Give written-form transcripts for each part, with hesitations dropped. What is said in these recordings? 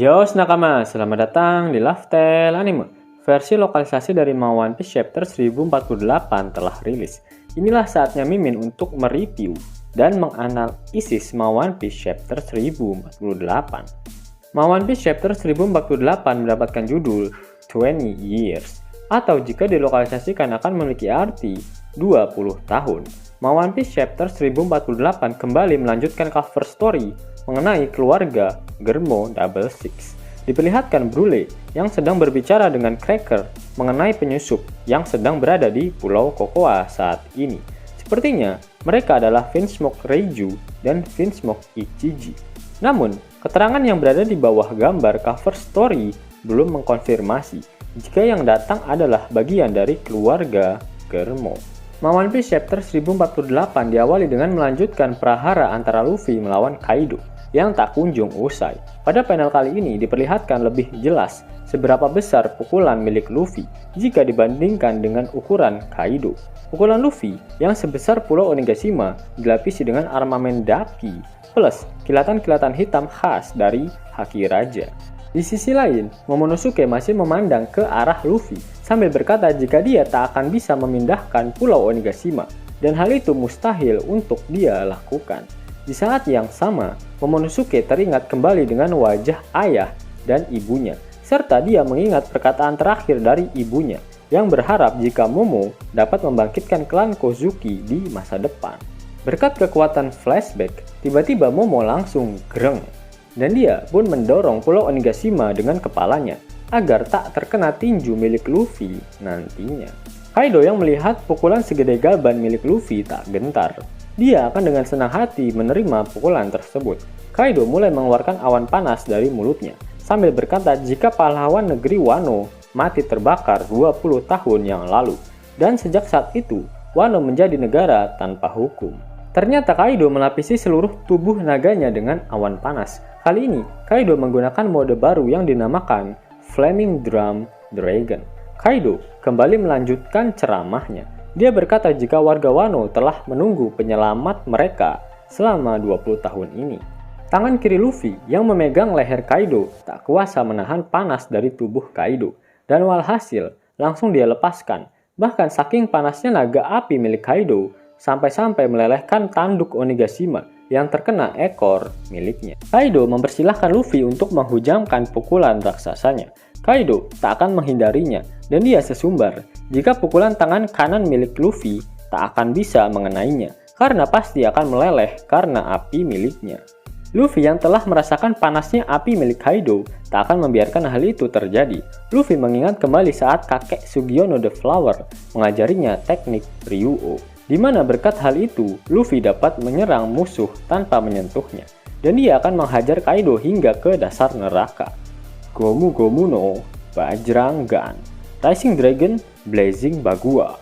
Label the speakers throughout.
Speaker 1: Yos nakama, selamat datang di Laftel Anime. Versi lokalisasi dari One Piece Chapter 1048 telah rilis. Inilah saatnya Mimin untuk mereview dan menganalisis One Piece Chapter 1048. One Piece Chapter 1048 mendapatkan judul 20 Years, atau jika dilokalisasikan akan memiliki arti 20 tahun. One Piece Chapter 1048 kembali melanjutkan cover story mengenai keluarga Germo Double Six. Diperlihatkan Brule yang sedang berbicara dengan Cracker mengenai penyusup yang sedang berada di Pulau Kokoa saat ini. Sepertinya mereka adalah Vinsmoke Reiju dan Vinsmoke Ichiji. Namun, keterangan yang berada di bawah gambar cover story belum mengkonfirmasi jika yang datang adalah bagian dari keluarga Germo. One Piece Chapter 1048 diawali dengan melanjutkan prahara antara Luffy melawan Kaido yang tak kunjung usai. Pada panel kali ini diperlihatkan lebih jelas seberapa besar pukulan milik Luffy jika dibandingkan dengan ukuran Kaido. Pukulan Luffy yang sebesar Pulau Onigashima dilapisi dengan armamen daki plus kilatan-kilatan hitam khas dari Haki Raja. Di sisi lain, Momonosuke masih memandang ke arah Luffy sambil berkata jika dia tak akan bisa memindahkan Pulau Onigashima dan hal itu mustahil untuk dia lakukan. Di saat yang sama, Momonosuke teringat kembali dengan wajah ayah dan ibunya, serta dia mengingat perkataan terakhir dari ibunya yang berharap jika Momo dapat membangkitkan klan Kozuki di masa depan. Berkat kekuatan flashback, tiba-tiba Momo langsung greng, dan dia pun mendorong Pulau Onigashima dengan kepalanya agar tak terkena tinju milik Luffy nantinya. Kaido yang melihat pukulan segede gaban milik Luffy tak gentar. Dia akan dengan senang hati menerima pukulan tersebut. Kaido mulai mengeluarkan awan panas dari mulutnya, sambil berkata jika pahlawan negeri Wano mati terbakar 20 tahun yang lalu, dan sejak saat itu, Wano menjadi negara tanpa hukum. Ternyata Kaido melapisi seluruh tubuh naganya dengan awan panas. Kali ini, Kaido menggunakan mode baru yang dinamakan Flaming Drum Dragon. Kaido kembali melanjutkan ceramahnya. Dia berkata jika warga Wano telah menunggu penyelamat mereka selama 20 tahun ini. Tangan kiri Luffy yang memegang leher Kaido tak kuasa menahan panas dari tubuh Kaido, dan walhasil langsung dia lepaskan. Bahkan saking panasnya naga api milik Kaido sampai-sampai melelehkan tanduk Onigashima yang terkena ekor miliknya. Kaido mempersilahkan Luffy untuk menghujamkan pukulan raksasanya. Kaido tak akan menghindarinya dan dia sesumbar jika pukulan tangan kanan milik Luffy tak akan bisa mengenainya karena pasti akan meleleh karena api miliknya. Luffy yang telah merasakan panasnya api milik Kaido tak akan membiarkan hal itu terjadi. Luffy mengingat kembali saat kakek Sugiono the Flower mengajarinya teknik Ryuo, di mana berkat hal itu Luffy dapat menyerang musuh tanpa menyentuhnya dan dia akan menghajar Kaido hingga ke dasar neraka. Gomu Gomu no Bajrangan, Rising Dragon Blazing Bagua.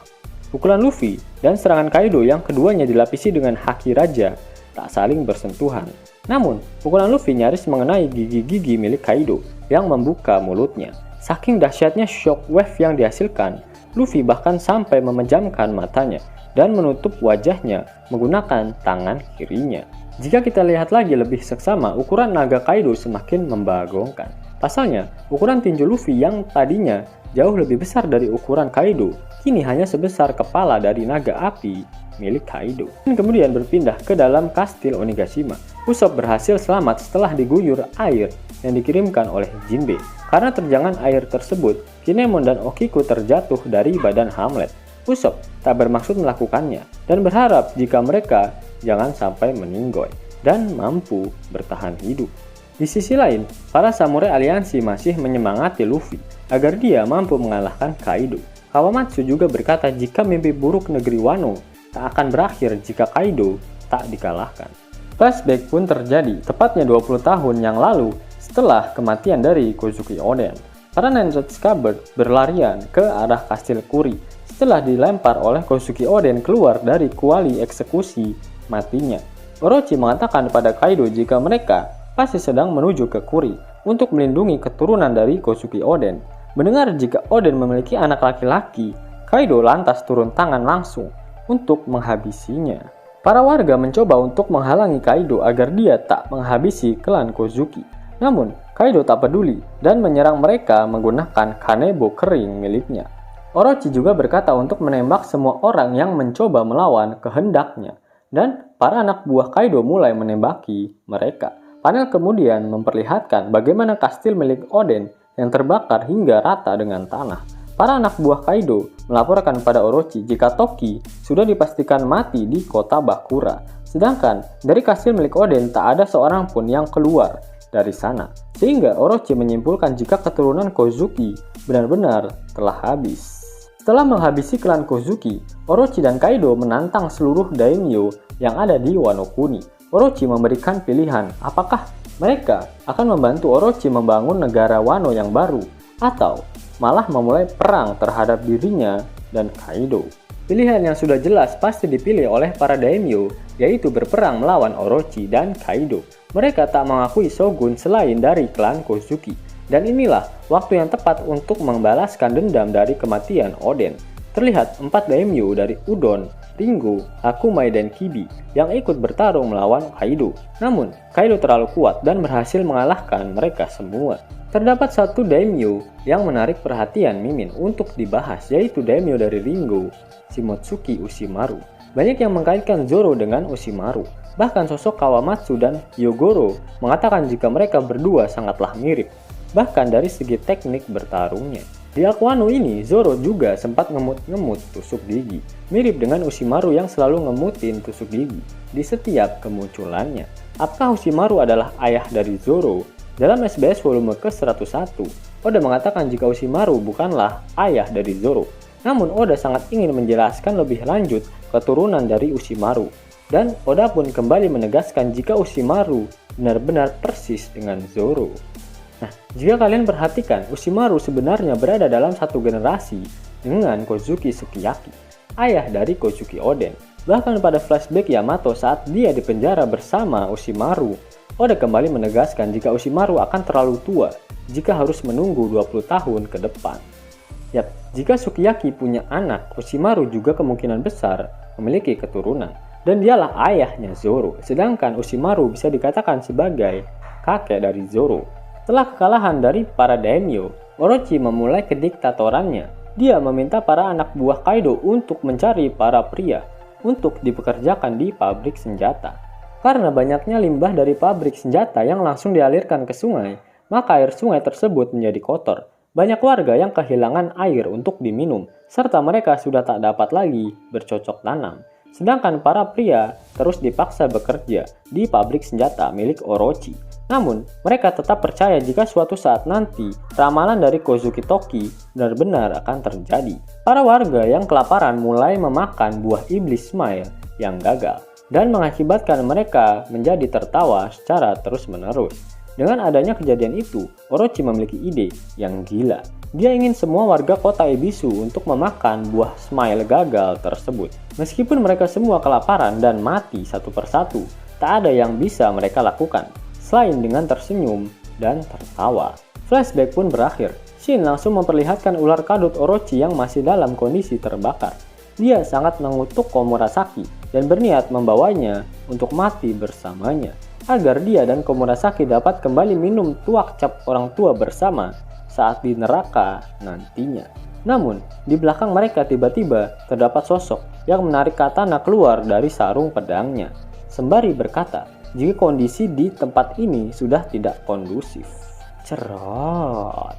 Speaker 1: Pukulan Luffy dan serangan Kaido yang keduanya dilapisi dengan Haki Raja tak saling bersentuhan. Namun, pukulan Luffy nyaris mengenai gigi-gigi milik Kaido yang membuka mulutnya. Saking dahsyatnya shockwave yang dihasilkan, Luffy bahkan sampai memejamkan matanya dan menutup wajahnya menggunakan tangan kirinya. Jika kita lihat lagi lebih seksama, ukuran naga Kaido semakin membagongkan. Pasalnya, ukuran tinju Luffy yang tadinya jauh lebih besar dari ukuran Kaido, kini hanya sebesar kepala dari naga api milik Kaido. Dan kemudian berpindah ke dalam kastil Onigashima. Usopp berhasil selamat setelah diguyur air yang dikirimkan oleh Jinbe. Karena terjangan air tersebut, Kinemon dan Okiku terjatuh dari badan Hamlet. Usopp tak bermaksud melakukannya dan berharap jika mereka jangan sampai meninggoy dan mampu bertahan hidup. Di sisi lain, para samurai aliansi masih menyemangati Luffy agar dia mampu mengalahkan Kaido. Kawamatsu juga berkata jika mimpi buruk negeri Wano tak akan berakhir jika Kaido tak dikalahkan. Flashback pun terjadi tepatnya 20 tahun yang lalu setelah kematian dari Kozuki Oden. Para Nine Red Scabbard berlarian ke arah kastil Kuri setelah dilempar oleh Kozuki Oden keluar dari kuali eksekusi matinya. Orochi mengatakan pada Kaido jika mereka pasti sedang menuju ke Kuri untuk melindungi keturunan dari Kozuki Oden. Mendengar jika Oden memiliki anak laki-laki, Kaido lantas turun tangan langsung untuk menghabisinya. Para warga mencoba untuk menghalangi Kaido agar dia tak menghabisi klan Kozuki. Namun, Kaido tak peduli dan menyerang mereka menggunakan kanebo kering miliknya. Orochi juga berkata untuk menembak semua orang yang mencoba melawan kehendaknya, dan para anak buah Kaido mulai menembaki mereka. Panel kemudian memperlihatkan bagaimana kastil milik Oden yang terbakar hingga rata dengan tanah. Para anak buah Kaido melaporkan pada Orochi jika Toki sudah dipastikan mati di kota Bakura. Sedangkan dari kastil milik Oden tak ada seorang pun yang keluar dari sana. Sehingga Orochi menyimpulkan jika keturunan Kozuki benar-benar telah habis. Setelah menghabisi klan Kozuki, Orochi dan Kaido menantang seluruh daimyo yang ada di Wano Kuni. Orochi memberikan pilihan apakah mereka akan membantu Orochi membangun negara Wano yang baru atau malah memulai perang terhadap dirinya dan Kaido. Pilihan yang sudah jelas pasti dipilih oleh para daimyo, yaitu berperang melawan Orochi dan Kaido. Mereka tak mengakui shogun selain dari klan Kozuki. Dan inilah waktu yang tepat untuk membalaskan dendam dari kematian Oden. Terlihat 4 daimyo dari Udon, Ringo, Akumai, dan Kibi yang ikut bertarung melawan Kaido. Namun, Kaido terlalu kuat dan berhasil mengalahkan mereka semua. Terdapat satu daimyo yang menarik perhatian Mimin untuk dibahas, yaitu daimyo dari Ringo, Shimotsuki Ushimaru. Banyak yang mengkaitkan Zoro dengan Ushimaru. Bahkan sosok Kawamatsu dan Hyogoro mengatakan jika mereka berdua sangatlah mirip. Bahkan dari segi teknik bertarungnya. Di Wano ini, Zoro juga sempat ngemut-ngemut tusuk gigi, mirip dengan Ushimaru yang selalu ngemutin tusuk gigi di setiap kemunculannya. Apakah Ushimaru adalah ayah dari Zoro? Dalam SBS volume ke-101, Oda mengatakan jika Ushimaru bukanlah ayah dari Zoro. Namun Oda sangat ingin menjelaskan lebih lanjut keturunan dari Ushimaru. Dan Oda pun kembali menegaskan jika Ushimaru benar-benar persis dengan Zoro. Nah, jika kalian perhatikan, Ushimaru sebenarnya berada dalam satu generasi dengan Kozuki Sukiyaki, ayah dari Kozuki Oden. Bahkan pada flashback Yamato saat dia dipenjara bersama Ushimaru, Oda kembali menegaskan jika Ushimaru akan terlalu tua jika harus menunggu 20 tahun ke depan. Yap, jika Sukiyaki punya anak, Ushimaru juga kemungkinan besar memiliki keturunan. Dan dialah ayahnya Zoro, sedangkan Ushimaru bisa dikatakan sebagai kakek dari Zoro. Setelah kekalahan dari para daimyo, Orochi memulai kediktatorannya. Dia meminta para anak buah Kaido untuk mencari para pria untuk dipekerjakan di pabrik senjata. Karena banyaknya limbah dari pabrik senjata yang langsung dialirkan ke sungai, maka air sungai tersebut menjadi kotor. Banyak warga yang kehilangan air untuk diminum, serta mereka sudah tak dapat lagi bercocok tanam. Sedangkan para pria terus dipaksa bekerja di pabrik senjata milik Orochi. Namun, mereka tetap percaya jika suatu saat nanti ramalan dari Kozuki Toki benar-benar akan terjadi. Para warga yang kelaparan mulai memakan buah iblis Smile yang gagal dan mengakibatkan mereka menjadi tertawa secara terus-menerus. Dengan adanya kejadian itu, Orochi memiliki ide yang gila. Dia ingin semua warga kota Ebisu untuk memakan buah Smile gagal tersebut. Meskipun mereka semua kelaparan dan mati satu persatu, tak ada yang bisa mereka lakukan selain dengan tersenyum dan tertawa. Flashback pun berakhir. Shin langsung memperlihatkan ular kadut Orochi yang masih dalam kondisi terbakar. Dia sangat mengutuk Komurasaki dan berniat membawanya untuk mati bersamanya, agar dia dan Komurasaki dapat kembali minum tuak cap orang tua bersama saat di neraka nantinya. Namun, di belakang mereka tiba-tiba terdapat sosok yang menarik katana keluar dari sarung pedangnya, sembari berkata, jika kondisi di tempat ini sudah tidak kondusif. Cerot.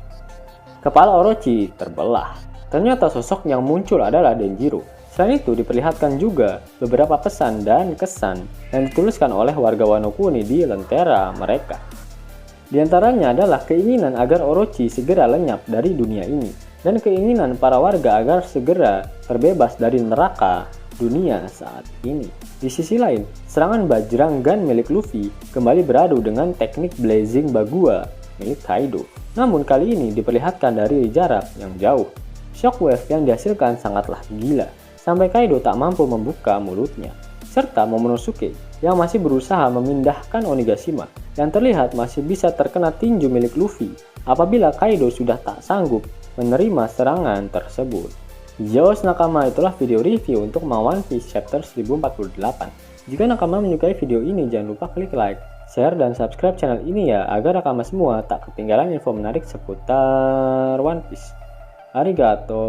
Speaker 1: Kepala Orochi terbelah. Ternyata sosok yang muncul adalah Denjiro. Selain itu diperlihatkan juga beberapa pesan dan kesan yang dituliskan oleh warga Wano Kuni di lentera mereka. Di antaranya adalah keinginan agar Orochi segera lenyap dari dunia ini, dan keinginan para warga agar segera terbebas dari neraka dunia saat ini. Di sisi lain, serangan Bajrang Gun milik Luffy kembali beradu dengan teknik Blazing Bagua milik Kaido. Namun kali ini diperlihatkan dari jarak yang jauh. Shockwave yang dihasilkan sangatlah gila, sampai Kaido tak mampu membuka mulutnya. Serta Momonosuke yang masih berusaha memindahkan Onigashima yang terlihat masih bisa terkena tinju milik Luffy apabila Kaido sudah tak sanggup menerima serangan tersebut. Yos nakama, itulah video review untuk One Piece chapter 1048. Jika nakama menyukai video ini, jangan lupa klik like, share, dan subscribe channel ini ya, agar Akama semua tak ketinggalan info menarik seputar One Piece. Arigato.